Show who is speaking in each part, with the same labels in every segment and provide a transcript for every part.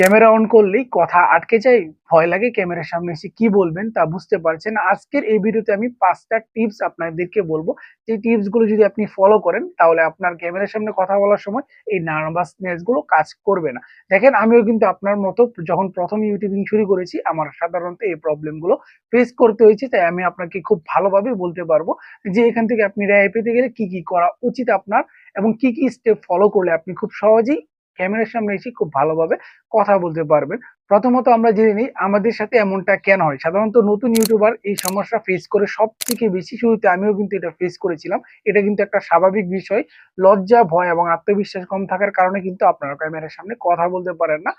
Speaker 1: Camera on করলেই কথা আটকে যায়, ভয় লাগে ক্যামেরার সামনে এসে কি বলবেন তা বুঝতে পারছেন। আজকের এই ভিডিওতে আমি 5টা টিপস আপনাদেরকে বলবো। যে টিপস গুলো যদি আপনি ফলো করেন তাহলে আপনার ক্যামেরার সামনে কথা বলার সময় এই নার্ভাসনেস গুলো কাজ করবে না। দেখেন, আমিও কিন্তু আপনার মতো যখন প্রথম ইউটিউবিং শুরু করেছি আমার সাধারণত এই প্রবলেম গুলো ফেস করতে হয়েছে, তাই আমি আপনাকে খুব ভালোভাবে বলতে পারবো যে এখান থেকে আপনি রেহাই পেতে গেলে কি কি করা উচিত আপনার, এবং কি কি স্টেপ ফলো করলে আপনি খুব সহজেই ক্যামেরার সামনে এসে খুব ভালোভাবে কথা বলতে পারবেন। প্রথমত আমরা জেনে নিই আমাদের সাথে এমনটা কেন হয়। সাধারণত নতুন ইউটিউবার এই সমস্যা ফেস করে সব থেকে বেশি। শুরুতে আমিও কিন্তু এটা ফেস করেছিলাম। এটা কিন্তু একটা স্বাভাবিক বিষয়। লজ্জা, ভয় এবং আত্মবিশ্বাস কম থাকার কারণে কিন্তু আপনারা ক্যামেরার সামনে কথা বলতে পারেন না।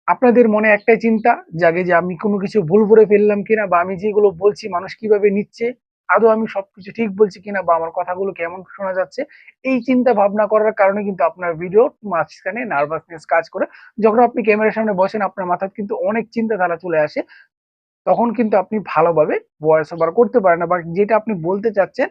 Speaker 1: আপনাদের মনে একটাই চিন্তা জাগে যে আমি কোনো কিছু ভুল করে ফেললাম কিনা, বা আমি যেগুলো বলছি মানুষ কিভাবে নিচ্ছে, আদৌ আমি সবকিছু ঠিক বলছি কিনা, বা আমার কথাগুলো কেমন শোনা যাচ্ছে। এই চিন্তা ভাবনা করার কারণে কিন্তু আপনার ভিডিও মাঝখানে নার্ভাসনেস কাজ করে। যখন আপনি ক্যামেরার সামনে বসেন আপনার মাথায় কিন্তু অনেক চিন্তাধারা চলে আসে। তখন কিন্তু আপনি ভালোভাবে ভয়েস ওভার করতে পারেন না, বা যেটা আপনি বলতে চাচ্ছেন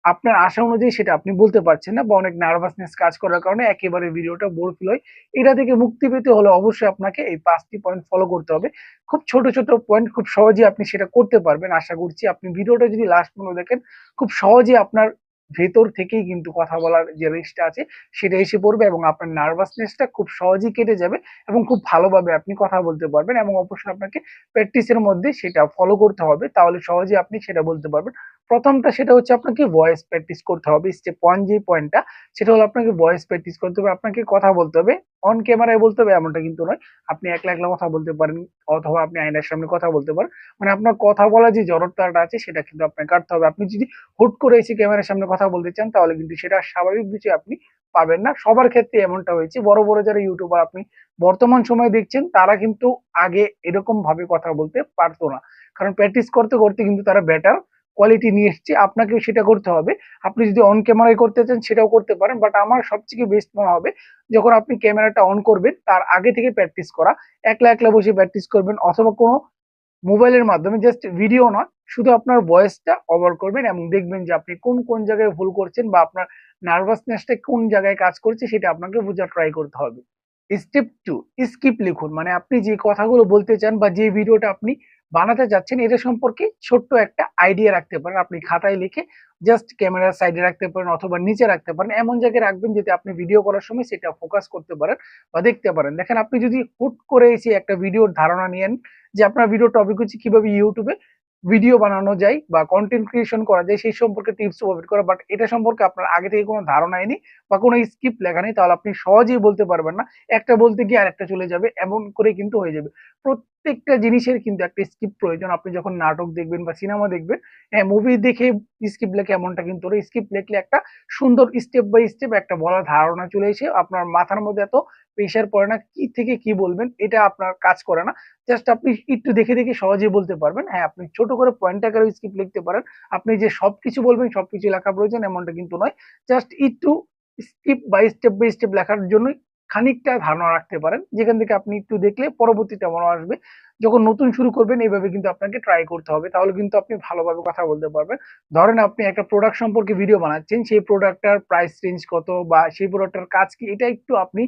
Speaker 1: আপনার আশা অনুযায়ী সেটা আপনি বলতে পারছেন না, বা অনেক নার্ভাসনেস কাজ করার কারণে একেবারে ভিডিওটা বোর ফিল হয়। এটা থেকে মুক্তি পেতে হলে অবশ্যই আপনাকে এই 5টি পয়েন্ট ফলো করতে হবে। খুব ছোট ছোট পয়েন্ট, খুব সহজেই আপনি সেটা করতে পারবেন। আশা করছি আপনি ভিডিওটা যদি লাস্ট পর্যন্ত দেখেন খুব সহজেই আপনার ভেতর থেকেই কিন্তু কথা বলার যে রেঞ্জটা আছে সেটা এসে পড়বে, এবং আপনার নার্ভাসনেসটা খুব সহজেই কেটে যাবে, এবং খুব ভালোভাবে আপনি কথা বলতে পারবেন। এবং অবশ্যই আপনাকে প্র্যাকটিসের মধ্যে সেটা ফলো করতে হবে, তাহলে সহজেই আপনি সেটা বলতে পারবেন। প্রথমটা সেটা হচ্ছে আপনাকে ভয়েস প্র্যাকটিস করতে হবে। স্টেপ 1 যে পয়েন্টটা সেটা হলো আপনাকে ভয়েস প্র্যাকটিস করতে হবে। আপনাকে কথা বলতে হবে। অন ক্যামেরায় বলতে হবে এমনটা কিন্তু নয়। আপনি একলা একলা কথা বলতে পারেন, অথবা আপনি আয়নার সামনে কথা বলতে পারেন। মানে আপনার কথা বলার যে জড়তাটা আছে সেটা কিন্তু আপনাকে কাটতে হবে। আপনি যদি হুট করে এসে ক্যামেরার সামনে কথা বলতে চান তাহলে কিন্তু সেটা স্বাভাবিক বিষয় আপনি পাবেন না। সবার ক্ষেত্রে এমনটা হয়েছে। বড় বড় যারা ইউটিউবার আপনি বর্তমান সময়ে দেখছেন তারা কিন্তু আগে এরকম ভাবে কথা বলতে পারতো না, কারণ প্র্যাকটিস করতে করতে কিন্তু তারা বেটার কোয়ালিটি নিয়ে এসছে। আপনাকেও সেটা করতে হবে। আপনি যদি অন ক্যামেরায় করতে চান সেটাও করতে পারেন, বাট আমার সবথেকে বেস্ট মনে হবে যখন আপনি ক্যামেরাটা অন করবেন তার আগে থেকে প্র্যাকটিস করা। একলা একলা বসে প্র্যাকটিস করবেন, অথবা কোনো মোবাইলের মাধ্যমে জাস্ট ভিডিও নয়, শুধু আপনার ভয়েসটা ওভার করবেন এবং দেখবেন যে আপনি কোন কোন জায়গায় ভুল করছেন, বা আপনার নার্ভাসনেসটা কোন জায়গায় কাজ করছে সেটা আপনাকে বোঝার ট্রাই করতে হবে। স্টেপ 2, স্কিপ লিখুন। মানে আপনি যে কথাগুলো বলতে চান বা যে ভিডিওটা আপনি বানাতে চাচ্ছেন এটা সম্পর্কে ছোট্ট একটা আইডিয়া রাখতে পারেন। আপনি খাতায় লিখে জাস্ট ক্যামেরার সাইডে রাখতে পারেন, অথবা নিচে রাখতে পারেন। এমন জায়গায় রাখবেন যাতে আপনি ভিডিও করার সময় সেটা ফোকাস করতে পারেন বা দেখতে পারেন। দেখেন, আপনি যদি হুট করে এসে একটা ভিডিওর ধারণা নিয়েন যে আপনার ভিডিও টপিক হচ্ছে কিভাবে ইউটিউবে ভিডিও বানানো যায় বা কন্টেন্ট ক্রিয়েশন করা যায় সেই সম্পর্কে টিপস প্রোভাইড করা, বাট এটা সম্পর্কে আপনার আগে থেকে কোনো ধারণাই নেই বা কোনো স্ক্রিপ্ট লেখা নেই, তাহলে আপনি সহজেই বলতে পারবেন না। একটা বলতে গিয়ে আরেকটা চলে যাবে, এমন করে কিন্তু হয়ে যাবে। প্রত্যেকটা জিনিসের কিন্তু একটা স্ক্রিপ্ট প্রয়োজন। আপনি যখন নাটক দেখবেন বা সিনেমা দেখবেন, হ্যাঁ, মুভি দেখে স্ক্রিপ্ট লেখে এমনটা কিন্তু স্ক্রিপ্ট লিখলে একটা সুন্দর স্টেপ বাই স্টেপ একটা বলার ধারণা চলে এসে আপনার মাথার মধ্যে এত প্রেশার পড়ে না কি থেকে কি বলবেন, এটা আপনার কাজ করে না। জাস্ট আপনি একটু দেখে দেখে সহজেই বলতে পারবেন। হ্যাঁ, আপনি ছোট করে পয়েন্ট আকারে স্ক্রিপ্ট লিখতে পারেন। আপনি যে সবকিছু বলবেন সবকিছু লেখা প্রয়োজন এমনটা কিন্তু নয়। জাস্ট একটু স্টেপ বাই স্টেপ লেখার জন্য খানিকটা ধারণা রাখতে পারেন, যেখান থেকে আপনি একটু দেখলে পরবর্তীতে মনে আসবে। যখন নতুন শুরু করবেন এইভাবে কিন্তু আপনাকে ট্রাই করতে হবে, তাহলে কিন্তু আপনি ভালোভাবে কথা বলতে পারবেন। ধরেন আপনি একটা প্রোডাক্ট সম্পর্কে ভিডিও বানাচ্ছেন, সেই প্রোডাক্টটার প্রাইস রেঞ্জ কত বা সেই প্রোডাক্টের কাজ কি, এটা একটু আপনি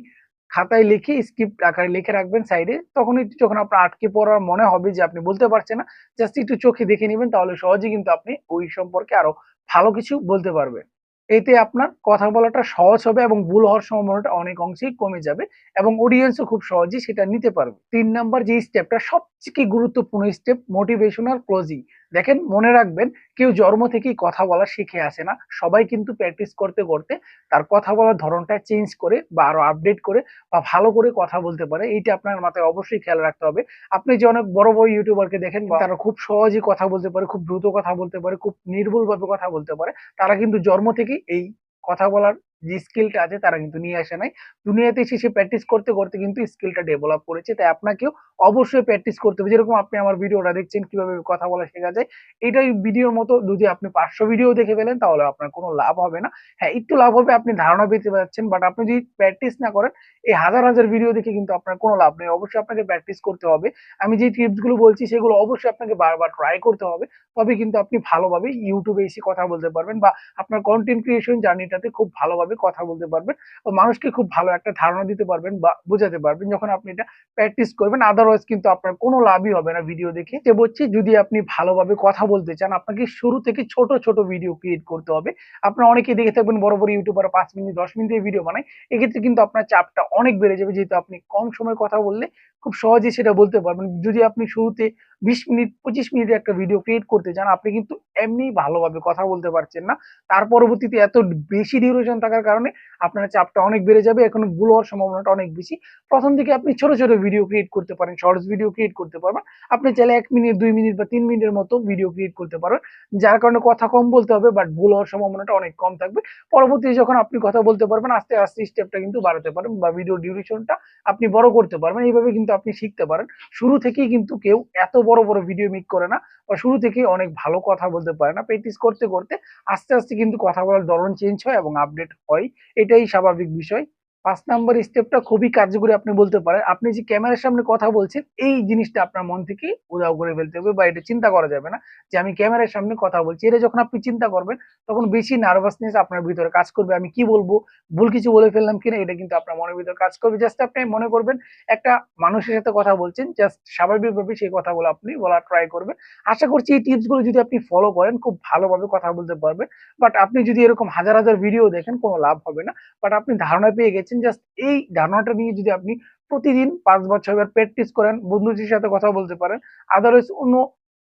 Speaker 1: খাতায় লিখে স্ক্রিপ্ট আকারে লিখে রাখবেন সাইডে। তখন একটু যখন আপনার আটকে পড়ার মনে হবে যে আপনি বলতে পারছেন না, জাস্ট একটু চোখে দেখে নেবেন, তাহলে সহজেই কিন্তু আপনি ওই সম্পর্কে আরো ভালো কিছু বলতে পারবেন। এতে আপনার কথা বলাটা সহজ হবে এবং ভুল হওয়ার সম্ভাবনাটা অনেক অংশেই কমে যাবে, এবং অডিয়েন্সও খুব সহজেই সেটা নিতে পারবে। 3 নাম্বার যে স্টেপটা সবথেকে গুরুত্বপূর্ণ স্টেপ, মোটিভেশনাল ক্লোজিং। দেখেন, মনে রাখবেন কেউ জন্ম থেকেই কথা বলা শিখে আসে না। সবাই কিন্তু প্র্যাকটিস করতে করতে তার কথা বলার ধরনটা চেঞ্জ করে বা আরো আপডেট করে বা ভালো করে কথা বলতে পারে। এইটা আপনার মাথায় অবশ্যই খেয়াল রাখতে হবে। আপনি যে অনেক বড় বড় ইউটিউবারকে দেখেন তারা খুব সহজেই কথা বলতে পারে, খুব দ্রুত কথা বলতে পারে, খুব নির্ভুল ভাবে কথা বলতে পারে। তারা কিন্তু জন্ম থেকেই এই কথা বলার যে স্কিলটা আছে তারা কিন্তু নিয়ে আসে নাই। দুনিয়াতে এসে সে প্র্যাকটিস করতে করতে কিন্তু স্কিলটা ডেভেলপ করেছে। তাই আপনাকেও অবশ্যই প্র্যাকটিস করতে হবে। যেরকম আপনি আমার ভিডিওটা দেখছেন কিভাবে কথা বলা শেখা যায়, এটাই ভিডিওর মতো যদি আপনি 500 ভিডিও দেখে ফেলেন তাহলে আপনার কোনো লাভ হবে না। হ্যাঁ, একটু লাভ হবে, আপনি ধারণা পেতে পারছেন, বাট আপনি যদি প্র্যাকটিস না করেন এই হাজার হাজার ভিডিও দেখে কিন্তু আপনার কোনো লাভ নেই। অবশ্যই আপনাকে প্র্যাকটিস করতে হবে। আমি যে টিপস গুলো বলছি সেগুলো অবশ্যই আপনাকে বারবার ট্রাই করতে হবে, তবে কিন্তু আপনি ভালোভাবে ইউটিউবে এসে কথা বলতে পারবেন বা আপনার কন্টেন্ট ক্রিয়েশন জার্নিটাতে খুব ভালোভাবে কথা বলতে পারবেন বা মানুষকে খুব ভালো একটা ধারণা দিতে পারবেন বা বোঝাতে পারবেন যখন আপনি এটা প্র্যাকটিস করবেন। আদারওয়াইজ কিন্তু আপনার কোনো লাভই হবে না ভিডিও দেখে। যে বলছি, যদি আপনি ভালোভাবে কথা বলতে চান আপনাকে শুরু থেকে ছোট ছোট ভিডিও ক্রিয়েট করতে হবে। আপনারা অনেকেই দেখে থাকবেন বড় বড় ইউটিউবার 5 মিনিট 10 মিনিটের ভিডিও বানায়, এক্ষেত্রে কিন্তু আপনার চাপটা অনেক বেড়ে যাবে, যেহেতু আপনি কম সময় কথা বললে খুব সহজেই সেটা বলতে পারবেন। যদি আপনি শুরুতে 20 মিনিট 25 মিনিটের একটা ভিডিও ক্রিয়েট করতে চান, আপনি কিন্তু এমনি ভালোভাবে কথা বলতে পারছেন না। তার পরবর্তীতে এত বেশি ডিউরেশন থাকার কারণে আপনার চাপটা অনেক বেড়ে যাবে, এখন ভুল হওয়ার সম্ভাবনাটা অনেক বেশি। প্রথম দিকে আপনি ছোট ছোট ভিডিও ক্রিয়েট করতে পারেন, শর্টস ভিডিও ক্রিয়েট করতে পারবেন। আপনি চাইলে 1 মিনিট 2 মিনিট বা 3 মিনিটের মতো ভিডিও ক্রিয়েট করতে পারবেন, যার কারণে কথা কম বলতে হবে, বাট ভুল হওয়ার সম্ভাবনাটা অনেক কম থাকবে। পরবর্তীতে যখন আপনি কথা বলতে পারবেন আস্তে আস্তে স্টেপটা কিন্তু বাড়াতে পারেন বা ভিডিও ডিউরেশনটা আপনি বড় করতে পারবেন। এইভাবে কিন্তু আপনি শিখতে পারেন। শুরু থেকেই কিন্তু কেউ এত বড় বড় ভিডিও মেক করে না বা শুরু থেকেই অনেক ভালো কথা বলতে পারে না। প্র্যাকটিস করতে করতে আস্তে আস্তে কিন্তু কথা বলার ধরন চেঞ্জ হয় এবং আপডেট হয়, এটাই স্বাভাবিক বিষয়। 5 নাম্বার স্টেপটা খুবই কার্যকরী আপনি বলতে পারেন। আপনি যে ক্যামেরার সামনে কথা বলছেন এই জিনিসটা আপনার মন থেকে উধাও করে ফেলতে হবে বা এটা চিন্তা করা যাবে না যে আমি ক্যামেরার সামনে কথা বলছি। এটা যখন আপনি চিন্তা করবেন তখন বেশি নার্ভাসনেস আপনার ভিতরে কাজ করবে, আমি কি বলবো, ভুল কিছু বলে ফেললাম কিনা, এটা কিন্তু আপনার মনের ভিতরে কাজ করবে। জাস্ট আপনি মনে করবেন একটা মানুষের সাথে কথা বলছেন, জাস্ট স্বাভাবিকভাবে সেই কথাগুলো আপনি বলার ট্রাই করবেন। আশা করছি এই টিপস গুলো যদি আপনি ফলো করেন খুব ভালোভাবে কথা বলতে পারবেন। বাট আপনি যদি এরকম হাজার হাজার ভিডিও দেখেন কোনো লাভ হবে না। বাট আপনি ধারণা পেয়ে গেছেন, জাস্ট এই ধারণাটা নিয়ে যদি আপনি প্রতিদিন 5 বার 6 বার প্র্যাকটিস করেন, বন্ধুদের সাথে কথা বলতে পারেন, আদারওয়াইজ অন্য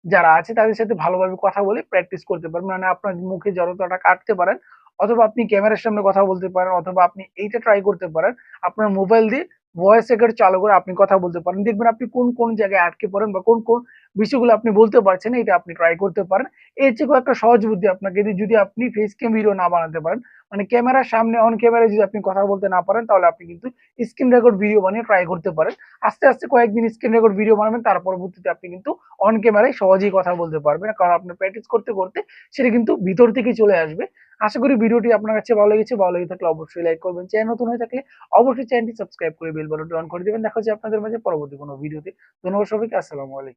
Speaker 1: যারা আছে তাদের সাথে ভালোভাবে কথা বলে প্র্যাকটিস করতে পারবেন। মানে আপনার মুখে জড়তাটা কাটতে পারেন, অথবা আপনি ক্যামেরার সামনে কথা বলতে পারেন, অথবা আপনি এইটা ট্রাই করতে পারেন আপনার মোবাইল দিয়ে ভয়েস রেকর্ড চালু করে আপনি কথা বলতে পারেন। দেখবেন আপনি কোন কোন জায়গায় আটকে পড়েন বা কোন কোন বিষয়গুলো আপনি বলতে পারছেন না, এটা আপনি ট্রাই করতে পারেন। এর চেয়ে একটা সহজ বুদ্ধি আপনাকে দিই, যদি আপনি ফেস ক্যাম ভিডিও না বানাতে পারেন, মানে ক্যামেরার সামনে অন ক্যামেরায় যদি আপনি কথা বলতে না পারেন, তাহলে আপনি কিন্তু স্ক্রিন রেকর্ড ভিডিও বানিয়ে ট্রাই করতে পারেন। আস্তে আস্তে কয়েকদিন স্ক্রিন রেকর্ড ভিডিও বানাবেন, তার পরবর্তীতে আপনি কিন্তু অন ক্যামেরায় সহজেই কথা বলতে পারবেন, কারণ আপনার প্র্যাকটিস করতে করতে সেটা কিন্তু ভিতর থেকে চলে আসবে। আশা করি ভিডিওটি আপনার কাছে ভালো লেগেছে। ভালো লেগে থাকলে অবশ্যই লাইক করবেন, চ্যানেল নতুন হয়ে থাকলে অবশ্যই চ্যানেলটি সাবস্ক্রাইব করে বেল বাটনটি অন করে দিবেন। দেখা হচ্ছে আপনাদের মাঝে পরবর্তী কোনো ভিডিওতে। ধন্যবাদ সবাইকে। আসসালামু আলাইকুম।